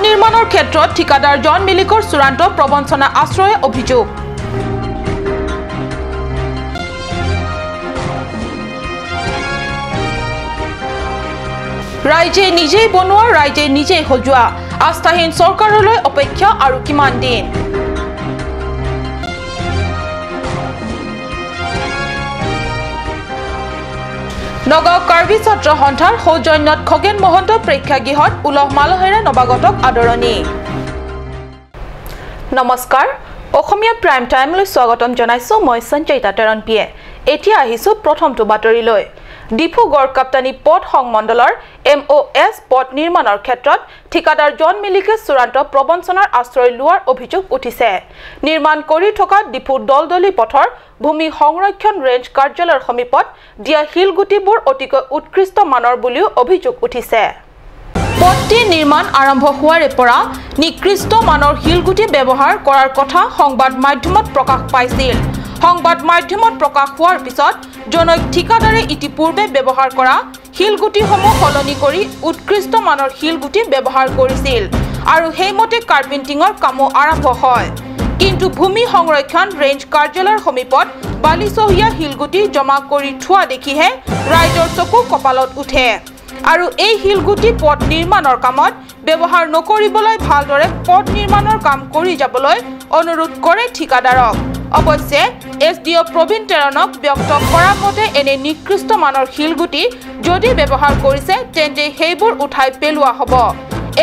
নিৰ্মাণৰ ক্ষেত্ৰত ঠিকাদাৰ জন মিলিকৰ চূড়ান্ত প্ৰবঞ্চনা আশ্ৰয় অভিযোগ ৰাইজে নিজেই বনোৱা ৰাইজে নিজেই সজোৱা আস্থাহীন চৰকাৰলৈ অপেক্ষা আৰু কিমান দিন নগাঁও কাৰ্বি ছাত্ৰ সন্থাৰ সৌজন্যত খগেন মহন্ত প্ৰেক্ষাগৃহত উলহ মালহেৰে নৱাগতক আদৰণি নমস্কাৰ অসমীয়া প্ৰাইম টাইমলৈ স্বাগতম জনাইছো মই সঞ্জয়িতা তেৰণপিয়ে এতিয়া আহিছো প্ৰথমটো বাতৰিলৈ ডিফুগড় কাপ্তানি পথ সংমণ্ডলৰ MOS পথ নিৰ্মাণৰ ক্ষেত্ৰত ঠিকাদাৰ জন মিলিকে চূড়ান্ত প্ৰবঞ্চনাৰ আশ্ৰয় লোৱাৰ অভিযোগ উঠিছে নিৰ্মাণ কৰি থকা ডিফু দলদলি পথৰ ভূমি সংৰক্ষণ ৰেঞ্জ কাৰ্যালয়ৰ সমীপত দিয়া হিলগুটিবোৰ অতিকৈ উৎকৃষ্ট মানৰ বুলিও অভিযোগ উঠিছে পথটি নিৰ্মাণ আৰম্ভ হোৱাৰে পৰা নিকৃষ্ট মানৰ হিলগুটি ব্যৱহাৰ কৰাৰ কথা সংবাদ মাধ্যমত প্ৰকাশ পাইছিল সংবাদ মাধ্যমত প্ৰকাশ হোৱাৰ পিছত জনৈক ঠিকাদাৰে ইতিপূৰ্বে ব্যৱহাৰ কৰা হিলগুটিসমূহ সলনি কৰি উৎকৃষ্ট মানৰ হিলগুটি ব্যৱহাৰ কৰিছিল আৰু সেইমতে কাৰ্পেণ্টিঙৰ কামো আৰম্ভ হয় কিন্তু ভূমি সংৰক্ষণ ৰেঞ্জ কাৰ্যালয়ৰ সমীপত বালিচহীয়া হিলগুটি জমা কৰি থোৱা দেখিহে ৰাইজৰ চকু কপালত উঠে আৰু এই হিলগুটি পথ নিৰ্মাণৰ কামত ব্যৱহাৰ নকৰিবলৈ ভালদৰে পথ নিৰ্মাণৰ কাম কৰি যাবলৈ অনুৰোধ কৰে ঠিকাদাৰক অৱশ্যে SDO প্ৰবীণ তেৰণক ব্যক্ত কৰা মতে এনে নিকৃষ্ট মানৰ হিলগুটি যদি ব্যৱহাৰ কৰিছে তেন্তে সেইবোৰ উঠাই পেলোৱা হ'ব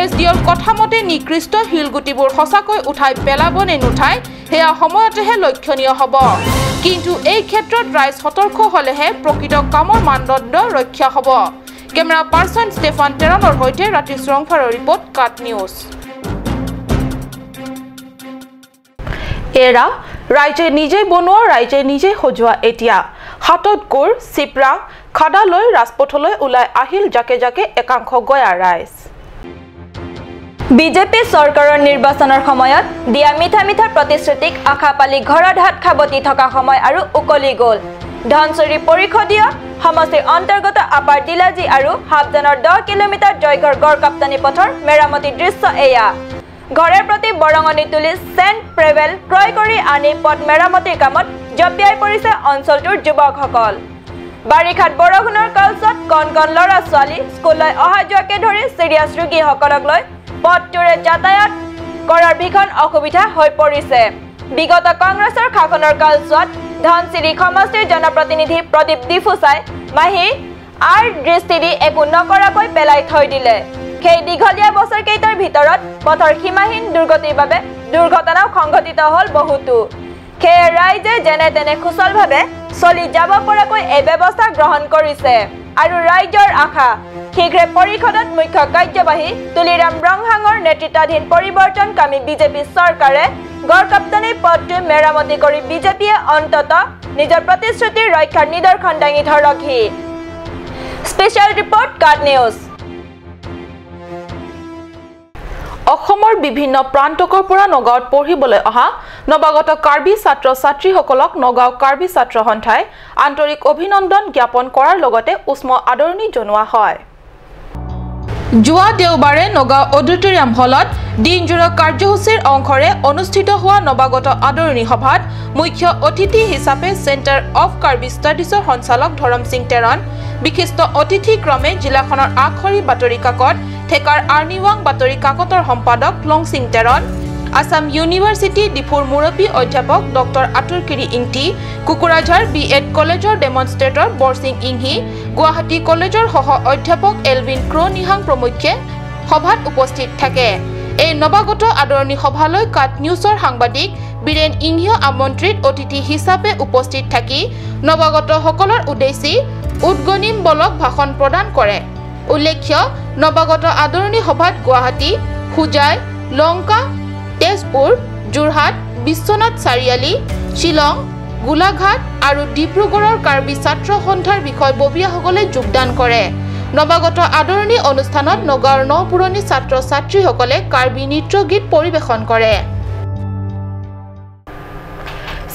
SDOৰ কথা মতে নিকৃষ্ট হিলগুটিবোৰ সঁচাকৈ উঠাই পেলাব নে নুঠাই সেয়া সময়তেহে লক্ষণীয় হ'ব কিন্তু এই ক্ষেত্ৰত ৰাইজ সতৰ্ক হ'লেহে প্ৰকৃত কামৰ মানদণ্ড ৰক্ষা হ'ব কেমেৰা পাৰ্চন ষ্টেফান তেৰণৰ হৈতে ৰাতি শ্ৰংফাৰৰ ৰিপৰ্ট কাট নিউজ এৰা ৰাইজে নিজে বনোৱা ৰাইজে নিজে সজোৱা এতিয়া হাতত কোৰ চিপৰা খাডালৈ ৰাজপথলৈ ওলাই আহিল জাকে জাকে একাংশ গয়া ৰাইজ বিজেপি চৰকাৰৰ নিৰ্বাচনৰ সময়ত দিয়া মিঠা মিঠা প্ৰতিশ্ৰুতিক আশা পালি ঘৰত হাত খাবতি থকা সময় আৰু উকলি গ'ল ধনচুৰি পৰিষদীয় সমষ্টিৰ অন্তৰ্গত আপাৰ দিলাজী আৰু হাবজানৰ 10 কিলোমিটাৰ জয়গড় গড় কাপ্তানি পথৰ মেৰামতি দৃশ্য এয়া ঘৰে প্ৰতি বৰঙণি তুলি চেণ্ট প্ৰেভেল ক্ৰয় কৰি আনি পথ মেৰামতিৰ কামত জপিয়াই পৰিছে অঞ্চলটোৰ যুৱকসকল বাৰিষাত বৰষুণৰ কালচত কণ কণ ল'ৰা ছোৱালী স্কুললৈ অহা যোৱাকে ধৰি চিৰিয়াছ ৰোগীসকলক লৈ পথটোৰে যাতায়াত কৰাৰ ভীষণ অসুবিধা হৈ পৰিছে বিগত কংগ্ৰেছৰ শাসনৰ কালচোৱাত ধনচিৰি সমষ্টিৰ জনপ্ৰতিনিধি প্ৰদীপ ডিফুচাই মাহি আৰ দৃষ্টি দি একো নকৰাকৈ পেলাই থৈ দিলে সেই দীঘলীয়া বছৰকেইটাৰ ভিতৰত পথৰ সীমাহীন দুৰ্গতিৰ বাবে দুৰ্ঘটনাও সংঘটিত হ'ল বহুতো সেয়ে ৰাইজে যেনে তেনে সুচলভাৱে চলি যাব পৰাকৈ এই ব্যৱস্থা গ্ৰহণ কৰিছে আৰু ৰাইজৰ আশা শীঘ্ৰে পৰিষদত মুখ্য কাৰ্যবাহী তুলিৰাম ৰংহাঙৰ নেতৃত্বাধীন পৰিৱৰ্তনকামী বিজেপি চৰকাৰে গড় কাপ্তানি পথটো মেৰামতি কৰি বিজেপিয়ে অন্ততঃ নিজৰ প্ৰতিশ্ৰুতিৰ ৰক্ষাৰ নিদৰ্শন দাঙি ধৰকহি স্পেচিয়েল ৰিপৰ্ট কাট নিউজ অসমৰ বিভিন্ন প্ৰান্তকৰ পৰা নগাঁৱত পঢ়িবলৈ অহা নৱাগত কাৰ্বি ছাত্ৰ ছাত্ৰীসকলক নগাঁও কাৰ্বি ছাত্ৰ সন্থাই আন্তৰিক অভিনন্দন জ্ঞাপন কৰাৰ লগতে উষ্ম আদৰণি জনোৱা হয় যোৱা দেওবাৰে নগাঁও অডিটৰিয়াম হলত দিনজোৰা কাৰ্যসূচীৰ অংশৰে অনুষ্ঠিত হোৱা নৱাগত আদৰণি সভাত মুখ্য অতিথি হিচাপে চেণ্টাৰ অফ কাৰ্বি ষ্টাডিজৰ সঞ্চালক ধৰম সিং তেৰণ বিশিষ্ট অতিথি ক্ৰমে জিলাখনৰ আখৰি বাতৰি কাকত ঠেকাৰ আৰ্নিৱাং বাতৰি কাকতৰ সম্পাদক লং সিং তেৰণ আসাম ইউনিভাৰ্চিটি ডিফুৰ মুৰব্বী অধ্যাপক ডক্টৰ আতুৰকিৰি ইংটি কুকুৰাঝাৰ BEd কলেজৰ ডেমনষ্ট্ৰেটৰ বৰসিং ইংহি গুৱাহাটী কলেজৰ সহ অধ্যাপক এলভিন ক্ৰ নিহাং প্ৰমুখ্যে সভাত উপস্থিত থাকে এই নৱাগত আদৰণি সভালৈ কাট নিউজৰ সাংবাদিক বীৰেন ইংহিও আমন্ত্ৰিত অতিথি হিচাপে উপস্থিত থাকি নৱাগতসকলৰ উদ্দেশ্যি উদ্গনিম বলক ভাষণ প্ৰদান কৰে উল্লেখ্য নৱাগত আদৰণি সভাত গুৱাহাটী হুজাই লংকা তেজপুৰ যোৰহাট বিশ্বনাথ চাৰিআলি শিলং গোলাঘাট আৰু ডিব্ৰুগড়ৰ কাৰ্বি ছাত্ৰ সন্থাৰ বিষয়ববীয়াসকলে যোগদান কৰে নৱাগত আদৰণি অনুষ্ঠানত নগাঁৱৰ নপুৰণি ছাত্ৰ ছাত্ৰীসকলে কাৰ্বি নৃত্য গীত পৰিৱেশন কৰে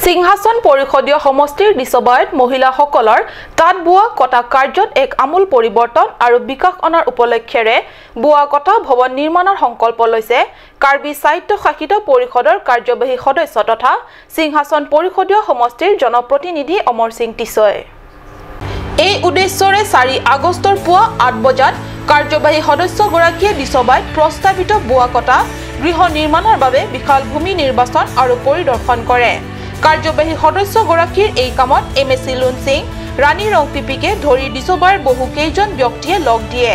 সিংহাসন পৰিষদীয় সমষ্টিৰ দিছবায়ত মহিলাসকলৰ তাঁত বোৱা কটা কাৰ্যত এক আমূল পৰিৱৰ্তন আৰু বিকাশ অনাৰ উপলক্ষেৰে বোৱা কটা ভৱন নিৰ্মাণৰ সংকল্প লৈছে কাৰ্বি সাহিত্য শাসিত পৰিষদৰ কাৰ্যবাহী সদস্য তথা সিংহাসন পৰিষদীয় সমষ্টিৰ জনপ্ৰতিনিধি অমৰ সিং টিছয়। এই উদ্দেশ্যৰে 4 আগষ্টৰ পুৱা 8 বজাত কাৰ্যবাহী সদস্যগৰাকীয়ে দিছবায়ত প্ৰস্তাৱিত বোৱা কটা গৃহ নিৰ্মাণৰ বাবে বিশাল ভূমি নিৰ্বাচন আৰু পৰিদৰ্শন কৰে। কাৰ্যবাহী সদস্যগৰাকীৰ এই কামত MSc লুন সিং ৰাণী ৰং পিপিকে ধৰি দিছবায়ৰ বহু কেইজন ব্যক্তিয়ে লগ দিয়ে।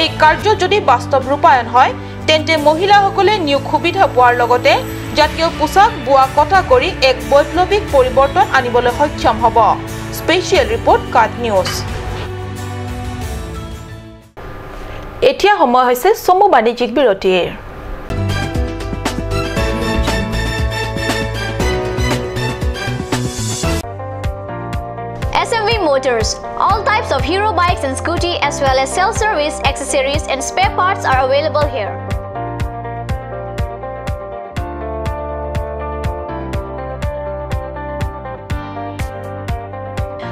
এই কাৰ্য যদি বাস্তৱ ৰূপায়ণ হয় তেন্তে মহিলাসকলে নিয়োগ সুবিধা পোৱাৰ লগতে জাতীয় পোছাক বোৱা কটা কৰি এক বৈপ্লৱিক পৰিৱৰ্তন আনিবলৈ সক্ষম হ'ব। Special report cut news. এতিয়া সময় হৈছে চমু বাণিজ্যিক বিৰতিৰ। SME Motors. All types of hero bikes and scooty as well as self-service, accessories and spare parts are available here.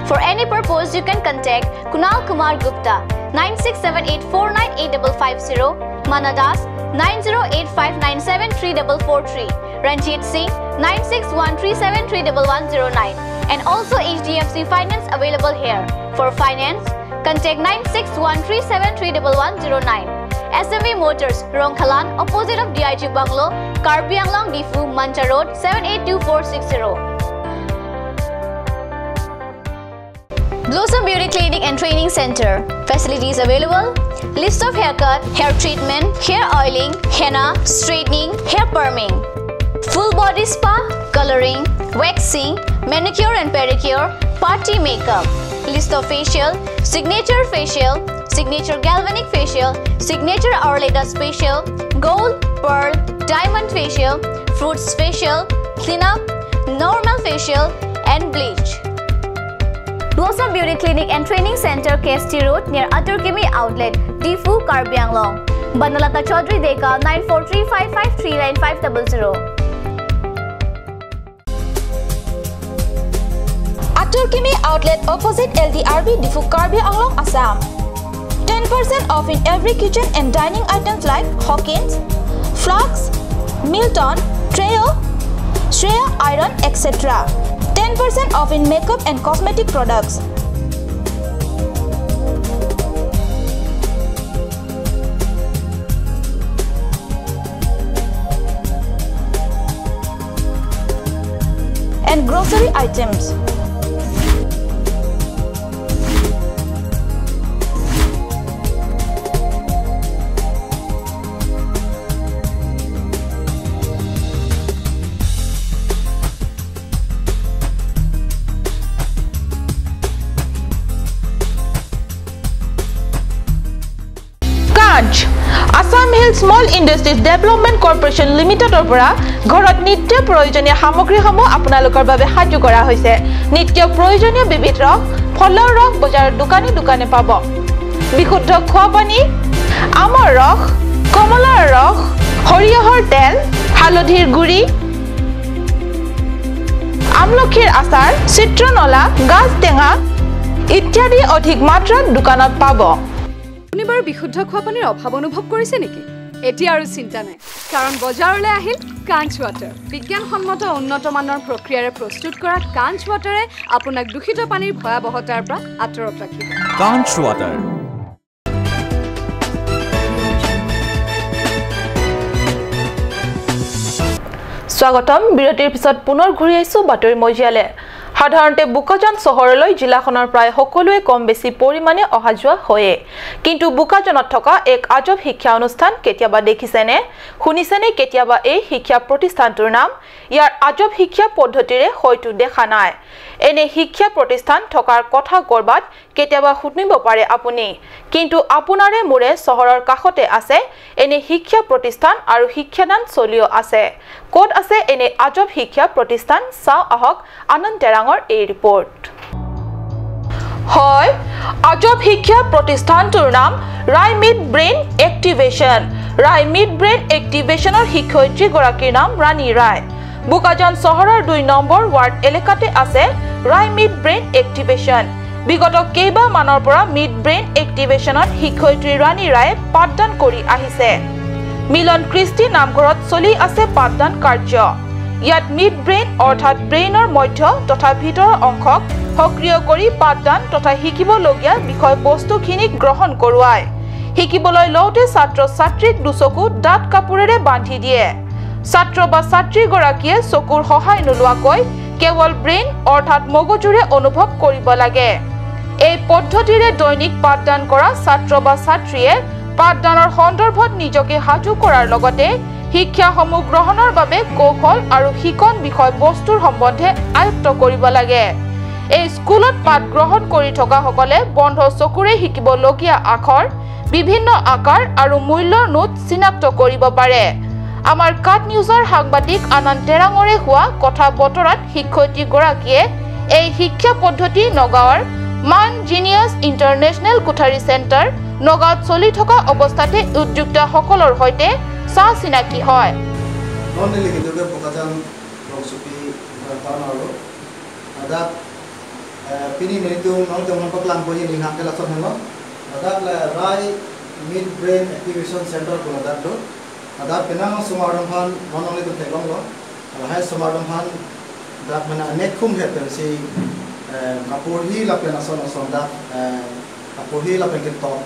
For any purpose, you can contact Kunal Kumar Gupta 9678498550, Manadas 9085973443, Ranjit Singh 9613731109, and also HDFC Finance available here. For finance, contact 9613731109. SME Motors, Rongkhalan, opposite of DIG Bungalow, Karbi Anglong Difu, Mancha Road, 782460. Blossom Beauty Clinic and Training Center. Facilities available: list of haircut, hair treatment, hair oiling, henna, straightening, hair perming, full body spa, coloring, waxing, manicure and pedicure, party makeup, list of facial, signature galvanic facial, signature Orleda facial, gold, pearl, diamond facial, fruits facial, cleanup, normal facial, and bleach. Blossom Beauty Clinic and Training Center, KST Road near Aturkimi Outlet, Difu, Karbi Anglong. Banalata Chaudhary Deka 9435539500. Aturkimi Outlet opposite LDRB, Difu, Karbi Anglong, Assam. 10% off in every kitchen and dining items like Hawkins, Flax, Milton, Treo, Shreya Iron, etc. 10% off in makeup and cosmetic products. And grocery items. Assamese Small Industries Development Corporation Limited পৰা ঘৰত নিত্য প্ৰয়োজনীয় সামগ্ৰীসমূহ আপোনালোকৰ বাবে সাজু কৰা হৈছে। নিত্য প্ৰয়োজনীয় বিবিধ ৰস, ফলৰ ৰস বজাৰৰ দোকানে পাব। বিশুদ্ধ খোৱা পানী, আমৰ ৰস, কমলাৰ ৰস, সৰিয়হৰ তেল, হালধিৰ গুড়ি, আমলখিৰ আচাৰ, চিত্ৰনলা, গাজ টেঙা ইত্যাদি অধিক মাত্ৰাত দোকানত পাব। শনিবাৰ বিশুদ্ধ খোৱা পানীৰ অভাৱ অনুভৱ কৰিছে নেকি? এতিয়া আৰু চিন্তা নাই, কাৰণ বজাৰলৈ আহিল কাঞ্চ ৱাটাৰ। বিজ্ঞানসন্মত উন্নত মানৰ প্ৰক্ৰিয়াৰে প্ৰস্তুত কৰা কাঞ্চ ৱাটাৰে আপোনাক দূষিত পানীৰ ভয়াৱহতাৰ পৰা আঁতৰত ৰাখিব। কাঞ্চ ৱাটাৰ। স্বাগতম। বিৰতিৰ পিছত পুনৰ ঘূৰি আহিছো বাতৰি মজিয়ালে। সাধাৰণতে বোকাজান চহৰলৈ জিলাখনৰ প্ৰায় সকলোৱে কম বেছি পৰিমাণে অহা যোৱা হয়ে, কিন্তু বোকাজানত থকা এক আজব শিক্ষা অনুষ্ঠান কেতিয়াবা দেখিছেনে, শুনিছেনে কেতিয়াবা এই শিক্ষা প্ৰতিষ্ঠানটোৰ নাম? ইয়াৰ আজব শিক্ষা পদ্ধতিৰে হয়তো দেখা নাই। এনে শিক্ষা প্ৰতিষ্ঠান থকাৰ কথা কৰবাত কেতিয়াবা শুনিব পাৰে আপুনি, কিন্তু আপোনাৰে মোৰে চহৰৰ কাষতে আছে এনে শিক্ষা প্ৰতিষ্ঠান আৰু শিক্ষাদান চলিও আছে। ক'ত আছে এনে আজব শিক্ষা প্ৰতিষ্ঠান? চাও আহক আনন্দ তেৰাঙৰ এই ৰিপৰ্ট। হয়, আজব শিক্ষা প্ৰতিষ্ঠানটোৰ নাম ৰাইমিড ব্ৰেইন এক্টিভেশ্যন। ৰাইমিড ব্ৰেইন এক্টিভেশ্যনৰ শিক্ষয়িত্ৰীগৰাকীৰ নাম ৰাণী ৰায়। বুকাজান চহৰৰ 2 নম্বৰ ৱাৰ্ড এলেকাতে আছে ৰাই মিড ব্ৰেইন এক্টিভেশ্যন বিগত কেইবা মানৰ পৰা মিড ব্ৰেইন এক্টিভেশ্যনত শিক্ষয়িত্ৰী ৰাণী ৰায়ে পাঠদান কৰি আহিছে মিলন কৃষ্টি নামঘৰত চলি আছে পাঠদান কাৰ্য ইয়াত মিড ব্ৰেইন অৰ্থাৎ ব্ৰেইনৰ মধ্য তথা ভিতৰৰ অংশক সক্ৰিয় কৰি পাঠদান তথা শিকিবলগীয়া বিষয়বস্তুখিনি গ্ৰহণ কৰোৱায় শিকিবলৈ লওঁতে ছাত্ৰ ছাত্ৰীক দুচকু ডাঠ কাপোৰেৰে বান্ধি দিয়ে ছাত্ৰ বা ছাত্ৰীগৰাকীয়ে চকুৰ সহায় নোলোৱাকৈ কেৱল ব্ৰেইন অৰ্থাৎ মগজুৰে অনুভৱ কৰিব লাগে এই পদ্ধতিৰে দৈনিক পাঠদান কৰা ছাত্ৰ বা ছাত্ৰীয়ে পাঠদানৰ সন্দৰ্ভত নিজকে সাজু কৰাৰ লগতে শিক্ষাসমূহ গ্ৰহণৰ বাবে কৌশল আৰু শিকন বিষয়বস্তুৰ সম্বন্ধে আয়ত্ত কৰিব লাগে এই স্কুলত পাঠ গ্ৰহণ কৰি থকা সকলে বন্ধ চকুৰে শিকিবলগীয়া আখৰ বিভিন্ন আকাৰ আৰু মূল্যৰ নোট চিনাক্ত কৰিব পাৰে আমাৰ কাট নিউজৰ সাংবাদিক আনন্দ তেৰাঙৰে হোৱা কথা বতৰাত শিক্ষয়িত্ৰী গৰাকীয়ে এই শিক্ষা পদ্ধতি নগাঁৱৰ মান জিনিয়াছ ইণ্টাৰনেশ্যনেল কোঠাৰী চেণ্টাৰ নগাঁৱত চলি থকা অৱস্থাতে উদ্যুক্ত সকলৰ সৈতে চাহ চিনাকি হয় Mid Brain Activation Center ko nadadto adat pinang sumardamphan nononli to teglong lo hai sumardamphan dat mana anek khum hepen si kapurhi lapen ason da kapurhi lapen ke top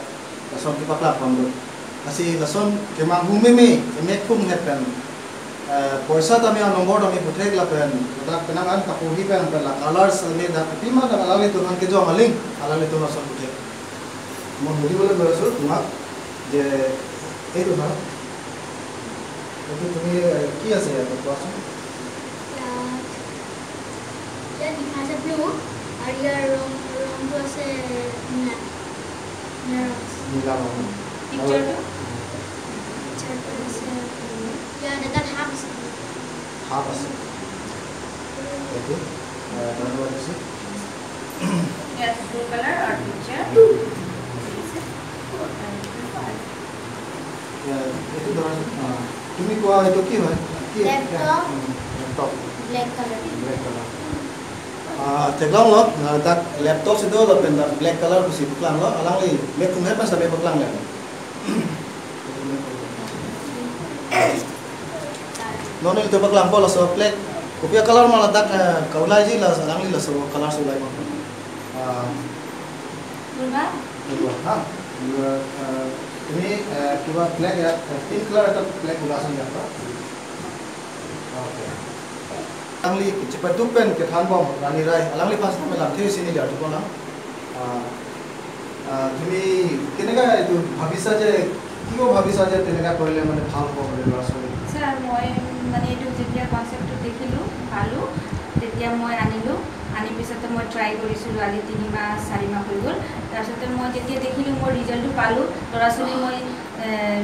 ason ki pakla pamdo asi lason ke manghumi me anek khum hepen poisa tami nomor tami puthek lapen dat pinang an kapurhi pen la colors me da pima da alali to han ke jo maling alali to ason puthek mon hudi bole berasul tumak যে এইটো না তুমি কি আছে ইয়াত কোৱাচোন ইয়াত লিখা আছে ব্লু আৰু ইয়াৰ ৰংটো আছে নীলা ৰং পিকচাৰটো আছে ইয়াত এটা সাপ আছে এইটো ধন্যবাদ দিছো Yes, blue color or picture. এইটো ধৰণ তুমি কোৱা এইটো কি হয় কি laptop black colour teglang lo dak laptop sido lo pen black color kusi peklang lo alang li mek kum hepas sampai peklang le non itu peklang po lo so black kopia color malah dak kaulai ji la alang li lo so color sulai mo ha ini kiba black ya pink color atau black ulasan ya pak oke alangli cepat tu pen ke than bom rani rai alangli pas me lam the sini dia tu kona তুমি কেনেকা itu ভাবিছা যে কিও ভাবিছা যে তেনেকা কৰিলে মানে ভাল হ'ব বুলি ৰাসলে স্যার মই মানে এটো যেতিয়া কনসেপ্টটো দেখিলো ভালো তেতিয়া মই আনিলো আনি পিছতে মই ট্রাই কৰিছিলো আজি 3 মাহ 4 মাহ হৈ গল তাৰপিছতে মই যেতিয়া দেখিলো মোৰ ৰিজাল্টটো পালো তৰাছলি মই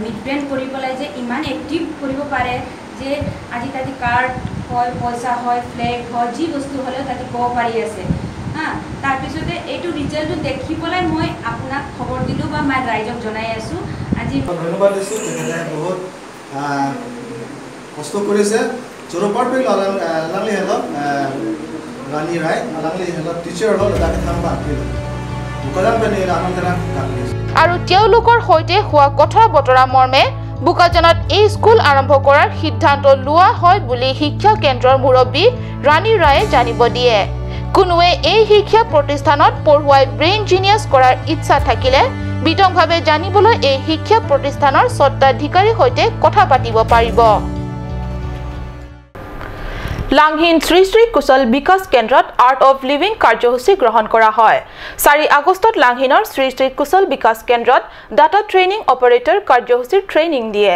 মিড ব্ৰেইন কৰিবলৈ যে ইমান এক্টিভ কৰিব পাৰে যে আজি তাতি কাৰ্ড হয় পইচা হয় ফ্লেগ হয় যি বস্তু হলেও তাতি ক'ব পাৰি আছে হা তাৰপিছতে এইটো ৰিজাল্টটো দেখিবলৈ মই আপোনাক খবৰ দিলো বা মই ৰাইজক জনাই আছো আজি ধন্যবাদ দিছো তেখেতে বহুত কষ্ট কৰিছে জোৰপাট পেল আলাংলি হেল ৰাণী ৰায় আলাংলি হেল টিচাৰ হল তাকে থাম্বা পেল বুকাজান পেনে আনন্দৰা কাকলিছ আৰু তেওঁলোকৰ সৈতে হোৱা কথা বতৰা মৰ্মে বুকাজানত এই স্কুল আৰম্ভ কৰাৰ সিদ্ধান্ত লোৱা হয় বুলি শিক্ষা কেন্দ্ৰৰ মুৰব্বী ৰাণী ৰায়ে জানিব দিয়ে কোনোৱে এই শিক্ষা প্ৰতিষ্ঠানত পঢ়ুৱাই ব্ৰেইন জিনিয়াছ কৰাৰ ইচ্ছা থাকিলে বিতংভাৱে জানিবলৈ এই শিক্ষা প্ৰতিষ্ঠানৰ স্বত্বাধিকাৰীৰ সৈতে কথা পাতিব পাৰিব লাংহিন শ্ৰী শ্ৰী কুশল বিকাশ কেন্দ্ৰত আৰ্ট অফ লিভিং কাৰ্যসূচী গ্ৰহণ কৰা হয় 4 আগষ্টত লাংহিনৰ শ্ৰী শ্ৰী কুশল বিকাশ কেন্দ্ৰত ডাটা ট্ৰেইনিং অপাৰেটৰ কাৰ্যসূচীৰ ট্ৰেইনিং দিয়ে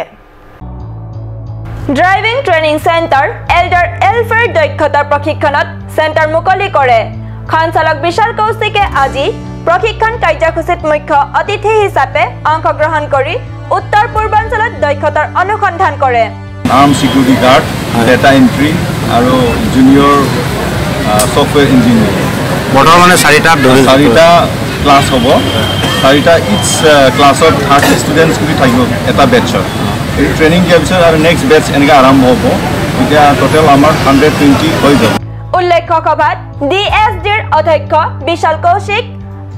ড্ৰাইভিং ট্ৰেইনিং চেণ্টাৰ এল্ডাৰ এলফেয়াৰ দক্ষতাৰ প্ৰশিক্ষণত চেণ্টাৰ মুকলি কৰে সঞ্চালক বিশাল কৌশিকে আজি প্ৰশিক্ষণ কাৰ্যসূচীত মুখ্য অতিথি হিচাপে অংশগ্ৰহণ কৰি উত্তৰ পূৰ্বাঞ্চলত দক্ষতাৰ অনুসন্ধান কৰে arm security guard data entry আৰু জুনিয়ৰ সফটৱেৰ ইঞ্জিনিয়াৰ বৰ্তমানে 4টা ক্লাছ হ'ব 4টা ইচ ক্লাছত 30 ষ্টুডেণ্টছ কৰি থাকিব এটা বেটছত এই ট্ৰেইনিং দিয়াৰ পিছত আৰু নেক্সট বেটছ এনেকৈ আৰম্ভ হ'ব এতিয়া টোটেল আমাৰ 120 হৈ যাব উল্লেখ্য সভাত ডিএছডিৰ অধ্যক্ষ বিশাল কৌশিক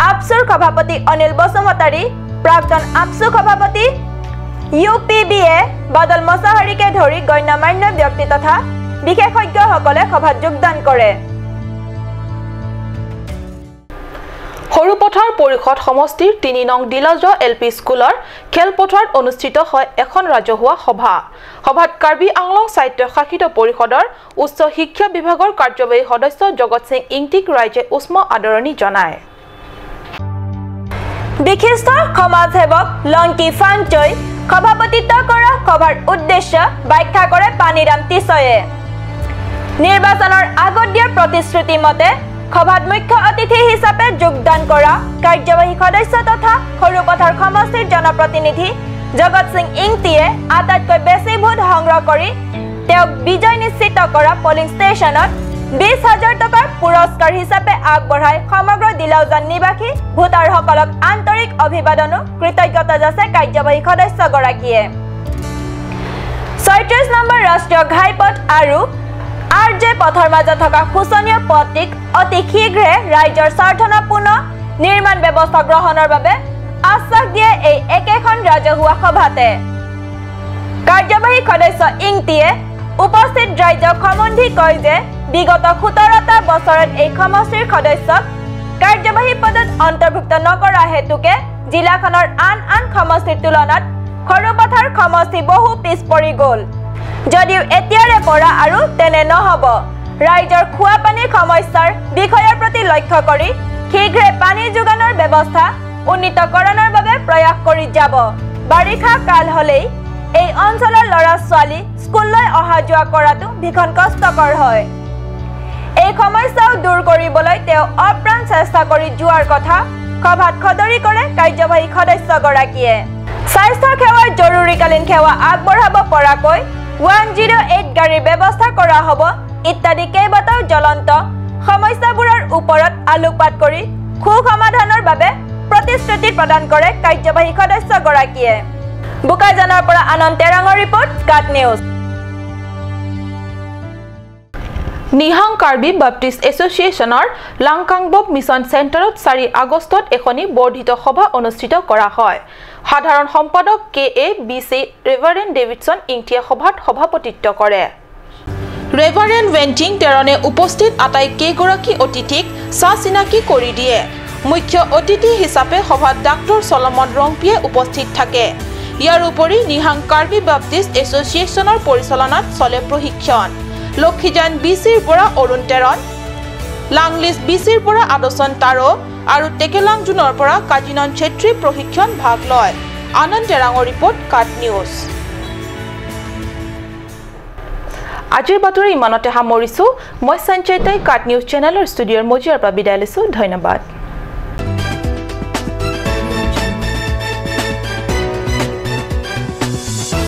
আপসুৰ সভাপতি অনিল বসুমতাৰী প্ৰাক্তন আপসু সভাপতি ইউপিবিএ বাদল মছাহাৰীকে ধৰি গণ্যমান্য ব্যক্তি তথা বিশেষজ্ঞসকলে সভাত যোগদান কৰে সৰুপথাৰ পৰিষদ সমষ্টিৰ ৩ নং ডিলাজ এলপি স্কুলৰ খেলপথাৰত অনুষ্ঠিত হয় এখন ৰাজহুৱা সভা সভাত কাৰ্বি আংলং সাহিত্য শাসিত পৰিষদৰ উচ্চ শিক্ষা বিভাগৰ কাৰ্যবাহী সদস্য জগত সিং ইংটিক ৰাইজে উষ্ম আদৰণি জনায় বিশিষ্ট সমাজসেৱক লংকি ফাংচৈ সভাপতিত্ব কৰা সভাৰ উদ্দেশ্য ব্যাখ্যা কৰে পানীৰাম টিছয়ে নিৰ্বাচনৰ আগত দিয়া প্ৰতিশ্ৰুতি মতে সভাত মুখ্য অতিথি হিচাপে যোগদান কৰা কাৰ্যবাহী সদস্য তথা সৰুপথাৰ সমষ্টিৰ জনপ্ৰতিনিধি জগত সিং ইংটিয়ে আটাইতকৈ বেছি ভোট সংগ্ৰহ কৰি তেওঁক বিজয় নিশ্চিত কৰা পলিং ষ্টেচনত 20,000 টকাৰ পুৰস্কাৰ হিচাপে আগবঢ়াই সমগ্ৰ দিলাউজান নিবাসী ভোটাৰসকলক আন্তৰিক অভিবাদন আৰু কৃতজ্ঞতা যাচে কাৰ্যবাহী সদস্যগৰাকীয়ে 36 নম্বৰ ৰাষ্ট্ৰীয় ঘাইপথ আৰু আৰজে পথৰ মাজত থকা শোচনীয় পথটিক অতি শীঘ্ৰে ৰাইজৰ স্বাৰ্থনাপূৰ্ণ নিৰ্মাণ ব্যৱস্থা গ্ৰহণৰ বাবে আশ্বাস দিয়ে এই একেখন ৰাজহুৱা সভাতে কাৰ্যবাহী সদস্য ইংটিয়ে উপস্থিত ৰাইজক সম্বন্ধি কয় যে বিগত 17টা বছৰত এই সমষ্টিৰ সদস্যক কাৰ্যবাহী পদত অন্তৰ্ভুক্ত নকৰা হেতুকে জিলাখনৰ আন সমষ্টিৰ তুলনাত সৰুপথাৰ সমষ্টি বহু পিছ পৰি গ'ল যদিও এতিয়াৰে পৰা আৰু তেনে নহব ৰাইজৰ খোৱা পানীৰ সমস্যাৰ বিষয়ৰ প্ৰতি লক্ষ্য কৰি শীঘ্ৰে পানী যোগানৰ ব্যৱস্থা উন্নীতকৰণৰ বাবে প্ৰয়াস কৰি যাব বাৰিষা কাল হলেই এই অঞ্চলৰ ল'ৰা ছোৱালী স্কুললৈ অহা যোৱা কৰাটো ভীষণ কষ্টকৰ হয় এই সমস্যাও দূৰ কৰিবলৈ তেওঁ অপ্ৰাণ চেষ্টা কৰি যোৱাৰ কথা সভাত সদৰি কৰে কাৰ্যবাহী সদস্যগৰাকীয়ে স্বাস্থ্য সেৱাৰ জৰুৰীকালীন সেৱা আগবঢ়াব পৰাকৈ 108 গাড়ীৰ ব্যৱস্থা কৰা হ'ব ইত্যাদি কেইবাটাও জ্বলন্ত সমস্যাবোৰৰ ওপৰত আলোকপাত কৰি সমাধানৰ বাবে প্ৰতিশ্ৰুতি প্ৰদান কৰে কাৰ্যবাহী সদস্যগৰাকীয়ে বুকাজানৰ পৰা আনন্দ তেৰাঙৰ ৰিপৰ্ট কাট নিউজ নিহাং কাৰ্বি বাপ্টিষ্ট এছ'চিয়েশ্যনৰ লাংকাংবব মিছন চেণ্টাৰত 4 আগষ্টত এখনি বৰ্ধিত সভা অনুষ্ঠিত কৰা হয় সাধাৰণ সম্পাদক KABC ৰেভাৰেণ্ড ডেভিডসন ইংটিয়ে সভাত সভাপতিত্ব কৰে ৰেভাৰেণ্ড ভেণ্টিং তেৰণে উপস্থিত আটাইকেইগৰাকী অতিথিক চিনাকি কৰি দিয়ে মুখ্য অতিথি হিচাপে সভাত ডাক্তৰ চলমন ৰংপিয়ে উপস্থিত থাকে ইয়াৰ উপৰি নিহাং কাৰ্বি বাপ্টিষ্ট এছ'চিয়েশ্যনৰ পৰিচালনাত চলে প্ৰশিক্ষণ লক্ষীজান BCৰ পৰা অৰুণ তেৰণ লাংলিছ BCৰ পৰা আদচন তাৰো আৰু টেকেলাং জুনৰ পৰা কাজিনন ছেত্ৰী প্ৰশিক্ষণ ভাগ লয় আনন্দ তেৰাঙৰ ৰিপৰ্ট কাট নিউজ আজিৰ বাতৰি ইমানতে সামৰিছো মই সঞ্চয়তাই কাট নিউজ চেনেলৰ ষ্টুডিঅ'ৰ মজিয়াৰ পৰা বিদায় লৈছো ধন্যবাদ